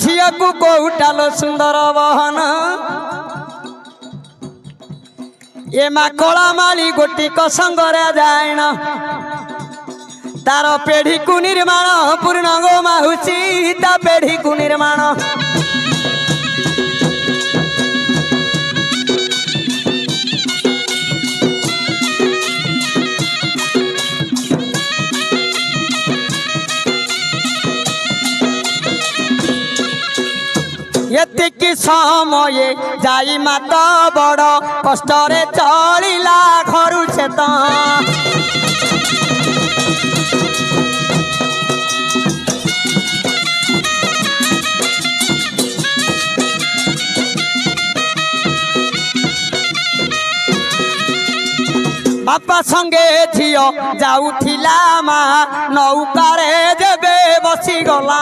झिया को कोउटालो सुंदर बहन ए मा कला माली गोटी कसंगरे जायण तार पेढ़ी को निर्माण पूर्ण गो माहुसी ता पेढ़ी को निर्माण एतिकी समय जाई मात बड़ कष्टरे चलिला घरु छेत बापा संगे झियो जाउथिला मा नौकारे जेबे बसी गला